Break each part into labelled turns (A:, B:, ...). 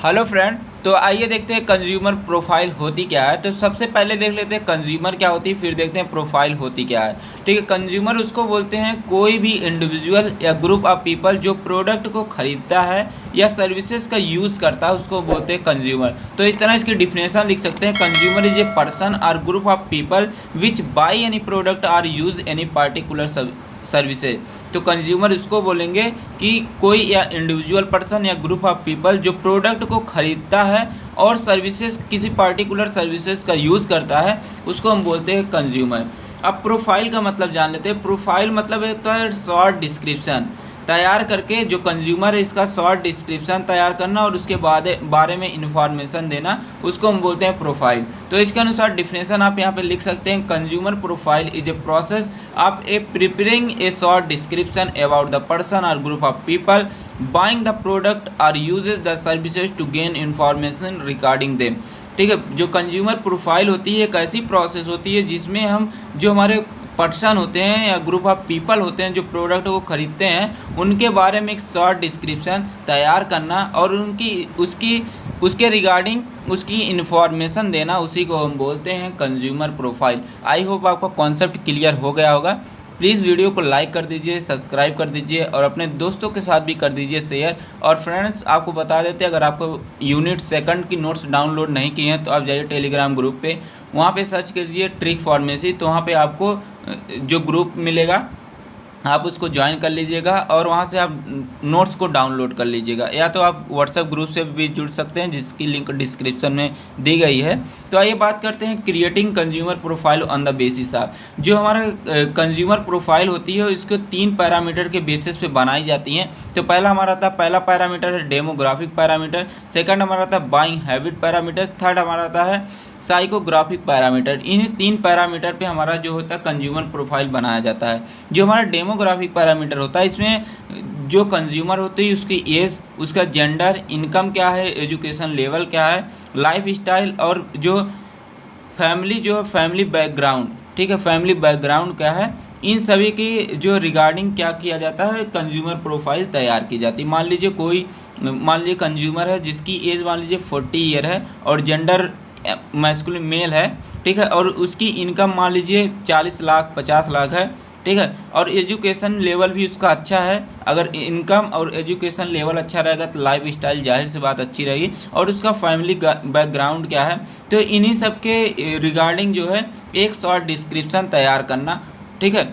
A: Hello friend. तो आइए देखते हैं कंज्यूमर प्रोफाइल होती क्या है। तो सबसे पहले देख लेते हैं कंज्यूमर क्या होती है, फिर देखते हैं प्रोफाइल होती क्या है। ठीक है, कंज्यूमर उसको बोलते हैं कोई भी इंडिविजुअल या ग्रुप ऑफ पीपल जो प्रोडक्ट को खरीदता है या सर्विसेज का यूज़ करता है, उसको बोलते हैं कंज्यूमर। तो इस तरह इसकी डिफिनेशन लिख सकते हैं, कंज्यूमर इज ए पर्सन और group of people which by any product और यूज एनी पार्टिकुलर सर्विसेज। तो कंज्यूमर इसको बोलेंगे कि कोई या इंडिविजुअल पर्सन या ग्रुप ऑफ पीपल जो प्रोडक्ट को खरीदता है और सर्विसेज किसी पार्टिकुलर सर्विसेज का यूज़ करता है, उसको हम बोलते हैं कंज्यूमर। अब प्रोफाइल का मतलब जान लेते हैं। प्रोफाइल मतलब एक तो है शॉर्ट डिस्क्रिप्शन तैयार करके, जो कंज्यूमर है इसका शॉर्ट डिस्क्रिप्शन तैयार करना और उसके बाद बारे में इंफॉर्मेशन देना, उसको हम बोलते हैं प्रोफाइल। तो इसके अनुसार डिफिनेशन आप यहाँ पे लिख सकते हैं, consumer profile is a process of a preparing a short description about the person और group of people buying the product और usages the services to gain information regarding them. ठीक है, जो कंज्यूमर प्रोफाइल होती है एक ऐसी प्रोसेस होती है जिसमें हम जो हमारे पर्सन होते हैं या ग्रुप ऑफ पीपल होते हैं जो प्रोडक्ट को खरीदते हैं, उनके बारे में एक शॉर्ट डिस्क्रिप्शन तैयार करना और उसके रिगार्डिंग उसकी इन्फॉर्मेशन देना, उसी को हम बोलते हैं कंज्यूमर प्रोफाइल। आई होप आपका कॉन्सेप्ट क्लियर हो गया होगा। प्लीज़ वीडियो को लाइक कर दीजिए, सब्सक्राइब कर दीजिए और अपने दोस्तों के साथ भी कर दीजिए शेयर। और फ्रेंड्स, आपको बता देते हैं, अगर आपको यूनिट सेकंड की नोट्स डाउनलोड नहीं किए हैं तो आप जाइए टेलीग्राम ग्रुप पे, वहाँ पे सर्च कीजिए ट्रिक फार्मेसी। तो वहाँ पे आपको जो ग्रुप मिलेगा आप उसको ज्वाइन कर लीजिएगा और वहाँ से आप नोट्स को डाउनलोड कर लीजिएगा, या तो आप व्हाट्सएप ग्रुप से भी जुड़ सकते हैं जिसकी लिंक डिस्क्रिप्शन में दी गई है। तो आइए बात करते हैं creating consumer profile on the basis of. जो हमारा कंज्यूमर प्रोफाइल होती है इसको 3 पैरामीटर के बेसिस पे बनाई जाती हैं। तो पहला हमारा था, पहला पैरामीटर है डेमोग्राफिक पैरामीटर, सेकंड हमारा था बाइंग हैबिट पैरामीटर, थर्ड हमारा आता है साइकोग्राफिक पैरामीटर। इन्हीं 3 पैरामीटर पे हमारा जो होता है कंज्यूमर प्रोफाइल बनाया जाता है। जो हमारा डेमोग्राफिक पैरामीटर होता है, इसमें जो कंज्यूमर होती है उसकी एज, उसका जेंडर, इनकम क्या है, एजुकेशन लेवल क्या है, लाइफ स्टाइल और जो फैमिली बैकग्राउंड, ठीक है, फैमिली बैकग्राउंड क्या है, इन सभी की जो रिगार्डिंग क्या किया जाता है, कंज्यूमर प्रोफाइल तैयार की जाती है। मान लीजिए कंज्यूमर है जिसकी एज मान लीजिए 40 ईयर है और जेंडर मैस्कुलिन मेल है, ठीक है, और उसकी इनकम मान लीजिए 40 लाख 50 लाख है, ठीक है, और एजुकेशन लेवल भी उसका अच्छा है। अगर इनकम और एजुकेशन लेवल अच्छा रहेगा तो लाइफ स्टाइल जाहिर सी बात अच्छी रहेगी, और उसका फैमिली बैकग्राउंड क्या है। तो इन्हीं सब के रिगार्डिंग जो है एक शॉर्ट डिस्क्रिप्शन तैयार करना, ठीक है।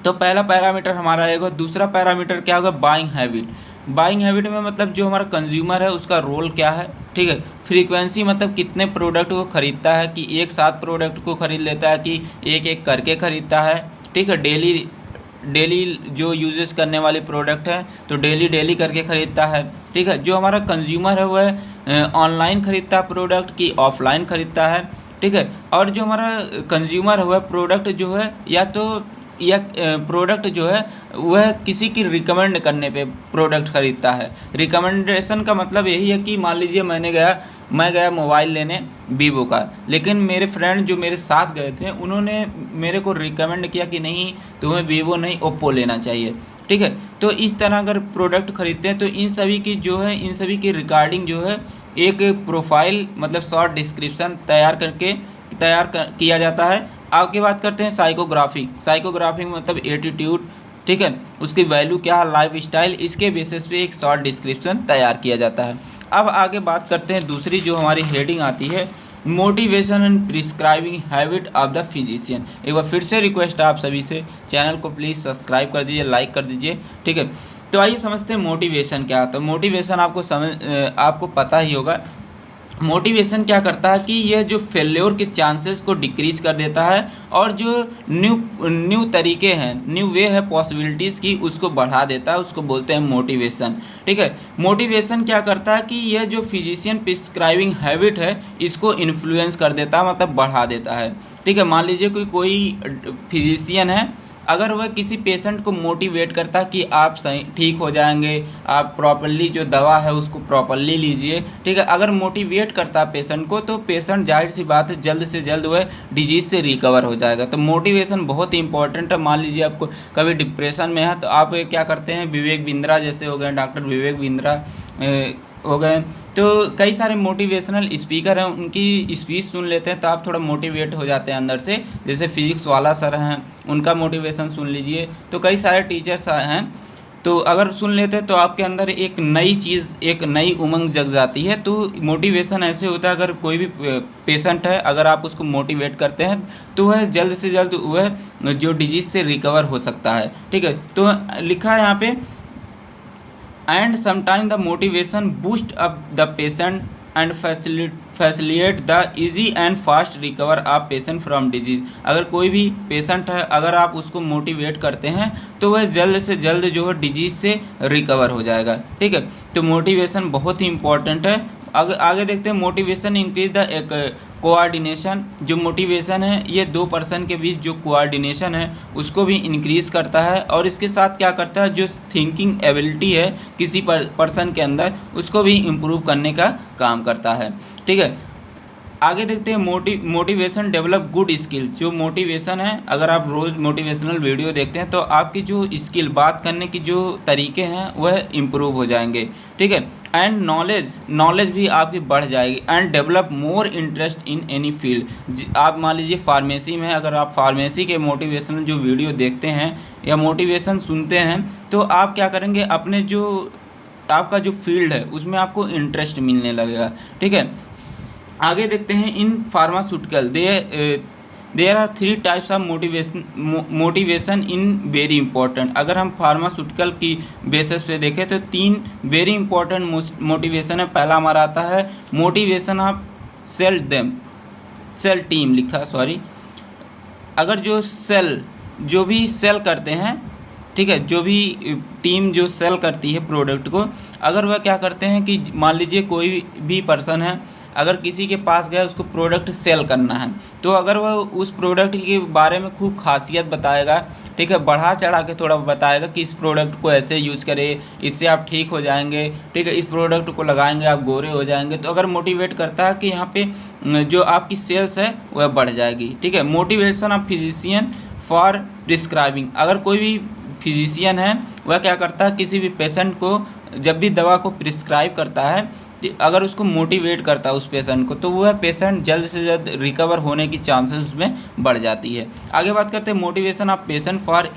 A: तो पहला पैरामीटर हमारा आएगा। दूसरा पैरामीटर क्या होगा, बाइंग हैबिट। बाइंग हैबिट में मतलब जो हमारा कंज्यूमर है उसका रोल क्या है, ठीक है। फ्रीक्वेंसी मतलब कितने प्रोडक्ट को ख़रीदता है, कि एक साथ प्रोडक्ट को ख़रीद लेता है कि एक एक करके ख़रीदता है, ठीक है। डेली जो यूजेस करने वाले प्रोडक्ट हैं तो डेली करके ख़रीदता है, ठीक है। जो हमारा कंज्यूमर है वह ऑनलाइन ख़रीदता है प्रोडक्ट की ऑफलाइन ख़रीदता है, ठीक है। और जो हमारा कंज्यूमर है वह प्रोडक्ट जो है या प्रोडक्ट जो है वह किसी की रिकमेंड करने पे प्रोडक्ट ख़रीदता है। रिकमेंडेशन का मतलब यही है कि मान लीजिए मैं गया मोबाइल लेने वीवो का, लेकिन मेरे फ्रेंड जो मेरे साथ गए थे उन्होंने मेरे को रिकमेंड किया कि नहीं तुम्हें वीवो नहीं ओप्पो लेना चाहिए, ठीक है। तो इस तरह अगर प्रोडक्ट खरीदते हैं तो इन सभी की रिगार्डिंग जो है एक प्रोफाइल मतलब शॉर्ट डिस्क्रिप्शन किया जाता है। आगे बात करते हैं साइकोग्राफी मतलब एटीट्यूड, ठीक है, उसकी वैल्यू क्या है, लाइफ स्टाइल, इसके बेसिस पे एक शॉर्ट डिस्क्रिप्शन तैयार किया जाता है। अब आगे बात करते हैं दूसरी जो हमारी हेडिंग आती है, motivation and prescribing habit of the physician. एक बार फिर से रिक्वेस्ट आप सभी से, चैनल को प्लीज़ सब्सक्राइब कर दीजिए, लाइक कर दीजिए, ठीक है। तो आइए समझते हैं मोटिवेशन क्या होता है। मोटिवेशन आपको पता ही होगा। मोटिवेशन क्या करता है कि यह जो फेल्योर के चांसेस को डिक्रीज कर देता है और जो न्यू तरीके हैं, न्यू वे है पॉसिबिलिटीज़ की, उसको बढ़ा देता है, उसको बोलते हैं मोटिवेशन, ठीक है। मोटिवेशन क्या करता है कि यह जो फिजिशियन प्रिस्क्राइबिंग हैबिट है इसको इन्फ्लुएंस कर देता है, मतलब बढ़ा देता है, ठीक है। मान लीजिए कोई फिजिशियन है, अगर वह किसी पेशेंट को मोटिवेट करता है कि आप सही ठीक हो जाएंगे, आप प्रॉपरली जो दवा है उसको प्रॉपरली लीजिए, ठीक है। अगर मोटिवेट करता है पेशेंट को तो पेशेंट जाहिर सी बात है जल्द से जल्द वह डिजीज़ से रिकवर हो जाएगा। तो मोटिवेशन बहुत ही इंपॉर्टेंट है। मान लीजिए आपको कभी डिप्रेशन में है तो आप क्या करते हैं, विवेक बिंद्रा जैसे हो गए, डॉक्टर विवेक बिंद्रा हो गए। तो कई सारे मोटिवेशनल स्पीकर हैं, उनकी स्पीच सुन लेते हैं तो आप थोड़ा मोटिवेट हो जाते हैं अंदर से। जैसे फिजिक्स वाला सर हैं, उनका मोटिवेशन सुन लीजिए। तो कई सारे टीचर्स हैं, तो अगर सुन लेते हैं तो आपके अंदर एक नई चीज़, एक नई उमंग जग जाती है। तो मोटिवेशन ऐसे होता है, अगर कोई भी पेशेंट है, अगर आप उसको मोटिवेट करते हैं तो वह जल्द से जल्द वह जो डिजीज़ से रिकवर हो सकता है। ठीक है, तो लिखा है यहाँ पे, and sometimes the motivation boost up the patient and facilitate the easy and fast recover of patient from disease। अगर कोई भी पेशेंट है, अगर आप उसको मोटिवेट करते हैं तो वह जल्द से जल्द जो है डिजीज़ से रिकवर हो जाएगा। ठीक है, तो मोटिवेशन बहुत ही इंपॉर्टेंट है। आगे देखते हैं, मोटिवेशन इंक्रीज द एक कोऑर्डिनेशन। जो मोटिवेशन है ये दो पर्सन के बीच जो कोऑर्डिनेशन है उसको भी इंक्रीज करता है, और इसके साथ क्या करता है, जो थिंकिंग एबिलिटी है किसी पर्सन के अंदर उसको भी इम्प्रूव करने का काम करता है। ठीक है, आगे देखते हैं, मोटिवेशन डेवलप गुड स्किल। जो मोटिवेशन है, अगर आप रोज़ मोटिवेशनल वीडियो देखते हैं तो आपकी जो स्किल, बात करने की जो तरीके हैं वह इम्प्रूव हो जाएंगे। ठीक है, एंड नॉलेज भी आपकी बढ़ जाएगी। And develop more interest in any field. आप मान लीजिए फार्मेसी में, अगर आप फार्मेसी के मोटिवेशनल जो वीडियो देखते हैं या मोटिवेशन सुनते हैं तो आप क्या करेंगे, अपने जो आपका जो फील्ड है उसमें आपको इंटरेस्ट मिलने लगेगा। ठीक है, आगे देखते हैं, in pharmaceutical there are 3 types of motivation in very important. अगर हम फार्मास्यूटिकल की बेसिस पे देखें तो 3 वेरी इंपॉर्टेंट मोटिवेशन है। पहला हमारा आता है मोटिवेशन ऑफ सेल टीम, लिखा सॉरी। अगर जो भी सेल करते हैं, ठीक है, जो भी टीम जो सेल करती है प्रोडक्ट को, अगर वह क्या करते हैं कि मान लीजिए कोई भी पर्सन है, अगर किसी के पास गया उसको प्रोडक्ट सेल करना है, तो अगर वह उस प्रोडक्ट के बारे में खूब खासियत बताएगा, ठीक है, बढ़ा चढ़ा के थोड़ा बताएगा कि इस प्रोडक्ट को ऐसे यूज़ करें, इससे आप ठीक हो जाएंगे, ठीक है, इस प्रोडक्ट को लगाएंगे आप गोरे हो जाएंगे, तो अगर मोटिवेट करता है कि यहाँ पे जो आपकी सेल्स है वह बढ़ जाएगी। ठीक है, motivation of physician for prescribing. अगर कोई भी फिजिशियन है वह क्या करता है, किसी भी पेशेंट को जब भी दवा को प्रिस्क्राइब करता है, अगर उसको मोटिवेट करता है उस पेशेंट को, तो वह पेशेंट जल्द से जल्द रिकवर होने की चांसेस उसमें बढ़ जाती है। आगे बात करते हैं, motivation of patient for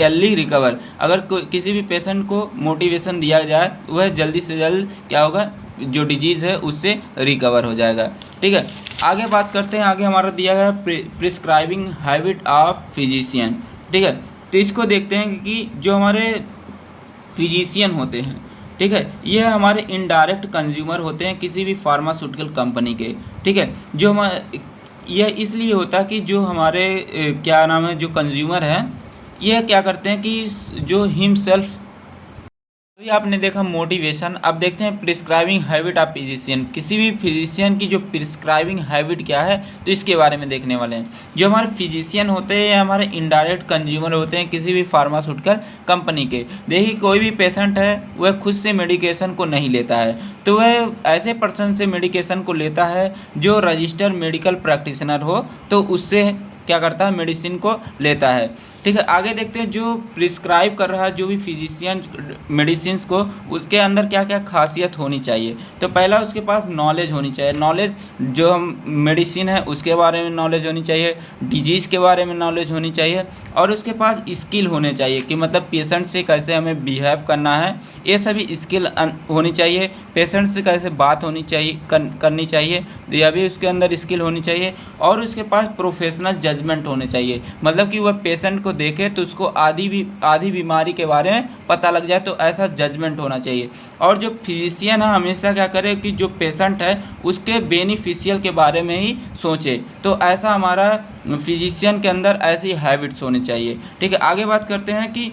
A: early recover. अगर किसी भी पेशेंट को मोटिवेशन दिया जाए वह जल्दी से जल्द क्या होगा, जो डिजीज़ है उससे रिकवर हो जाएगा। ठीक है, आगे बात करते हैं, आगे हमारा दिया गया प्रिस्क्राइबिंग हैबिट ऑफ फिजिशियन। ठीक है, तो इसको देखते हैं कि जो हमारे फिजिशियन होते हैं, ठीक है, ये हमारे इनडायरेक्ट कंज्यूमर होते हैं किसी भी फार्मास्यूटिकल कंपनी के। ठीक है, जो हमारे यह इसलिए होता है कि जो हमारे क्या नाम है, जो कंज्यूमर हैं, यह क्या करते हैं कि जो हिमसेल्फ, अभी आपने देखा मोटिवेशन, अब देखते हैं प्रिस्क्राइबिंग हैबिट ऑफ फिजिशियन। किसी भी फिजिशियन की जो प्रिस्क्राइबिंग हैबिट क्या है, तो इसके बारे में देखने वाले हैं। जो हमारे फिजिशियन होते हैं या हमारे इनडायरेक्ट कंज्यूमर होते हैं किसी भी फार्मास्यूटिकल कंपनी के। देखिए, कोई भी पेशेंट है वह खुद से मेडिकेशन को नहीं लेता है, तो वह ऐसे पर्सन से मेडिकेशन को लेता है जो रजिस्टर्ड मेडिकल प्रैक्टिशनर हो, तो उससे क्या करता है, मेडिसिन को लेता है। ठीक है, आगे देखते हैं, जो प्रिस्क्राइब कर रहा है जो भी फिजिशियन मेडिसिन को, उसके अंदर क्या क्या खासियत होनी चाहिए। तो पहला उसके पास नॉलेज होनी चाहिए। नॉलेज, जो हम मेडिसिन है उसके बारे में नॉलेज होनी चाहिए, डिजीज़ के बारे में नॉलेज होनी चाहिए, और उसके पास स्किल होने चाहिए कि मतलब पेशेंट से कैसे हमें बिहेव करना है, ये सभी स्किल होनी चाहिए। पेशेंट से कैसे बात होनी चाहिए, करनी चाहिए, यह भी उसके अंदर स्किल होनी चाहिए। और उसके पास प्रोफेशनल जजमेंट होने चाहिए, मतलब कि वह पेशेंट को देखे तो उसको आधी बीमारी के बारे में पता लग जाए, तो ऐसा जजमेंट होना चाहिए। और जो फिजिशियन है हमेशा क्या करे कि जो पेशेंट है उसके बेनिफिशियल के बारे में ही सोचे, तो ऐसा हमारा फिजिशियन के अंदर ऐसी हैबिट्स होनी चाहिए। ठीक है, आगे बात करते हैं कि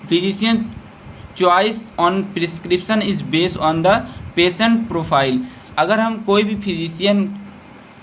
A: physician choice on prescription is based on the patient profile. अगर हम कोई भी फिजिशियन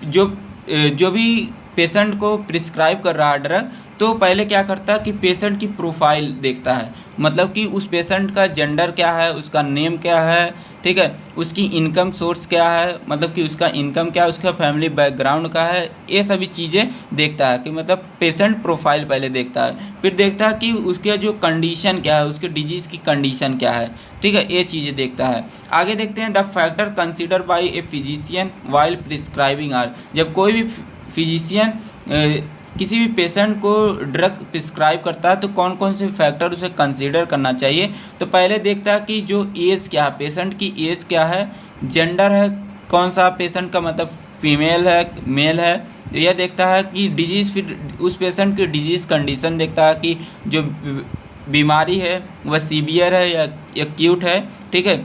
A: जो भी पेशेंट को प्रिस्क्राइब कर रहा है ड्रग, तो पहले क्या करता है कि पेशेंट की प्रोफाइल देखता है, मतलब कि उस पेशेंट का जेंडर क्या है, उसका नेम क्या है, ठीक है, उसकी इनकम सोर्स क्या है, मतलब कि उसका इनकम क्या है, उसका फैमिली बैकग्राउंड का है, ये सभी चीज़ें देखता है कि मतलब पेशेंट प्रोफाइल पहले देखता है। फिर देखता है कि उसके जो कंडीशन क्या है, उसके डिजीज़ की कंडीशन क्या है, ठीक है, ये चीज़ें देखता है। आगे देखते हैं the factor consider by a physician while prescribing are. जब कोई भी फिजिशियन किसी भी पेशेंट को ड्रग प्रिस्क्राइब करता है तो कौन कौन से फैक्टर उसे कंसीडर करना चाहिए। तो पहले देखता है कि जो एज क्या है, पेशेंट की एज क्या है, जेंडर है, कौन सा पेशेंट का मतलब फीमेल है मेल है, यह देखता है कि डिजीज़, फिर उस पेशेंट की डिजीज़ कंडीशन देखता है कि जो बीमारी है वह सीवियर है या एक्यूट है, ठीक है,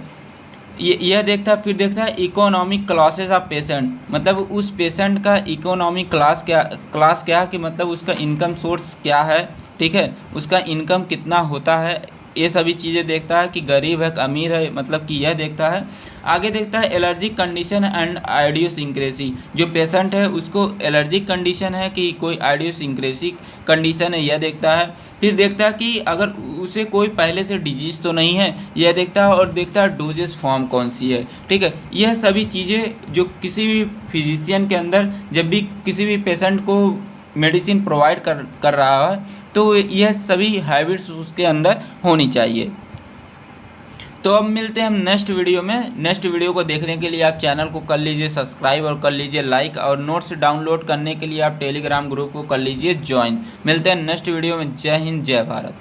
A: यह देखता है। फिर देखता है इकोनॉमिक क्लासेस ऑफ पेशेंट, मतलब उस पेशेंट का इकोनॉमिक क्लास क्या है कि मतलब उसका इनकम सोर्स क्या है, ठीक है, उसका इनकम कितना होता है, ये सभी चीज़ें देखता है कि गरीब है अमीर है, मतलब कि यह देखता है। आगे देखता है एलर्जिक कंडीशन एंड आइडियोसिंक्रेसी, जो पेशेंट है उसको एलर्जिक कंडीशन है कि कोई आइडियोसिंक्रेसिक कंडीशन है, यह देखता है। फिर देखता है कि अगर उसे कोई पहले से डिजीज़ तो नहीं है, यह देखता है। और देखता है डोजेस फॉर्म कौन सी है, ठीक है। यह सभी चीज़ें जो किसी भी फिजिशियन के अंदर जब भी किसी भी पेशेंट को मेडिसिन प्रोवाइड कर रहा है तो यह सभी हैबिट्स उसके अंदर होनी चाहिए। तो अब मिलते हैं हम नेक्स्ट वीडियो में। नेक्स्ट वीडियो को देखने के लिए आप चैनल को कर लीजिए सब्सक्राइब और कर लीजिए लाइक, और नोट्स डाउनलोड करने के लिए आप टेलीग्राम ग्रुप को कर लीजिए ज्वाइन। मिलते हैं नेक्स्ट वीडियो में। जय हिंद, जय भारत।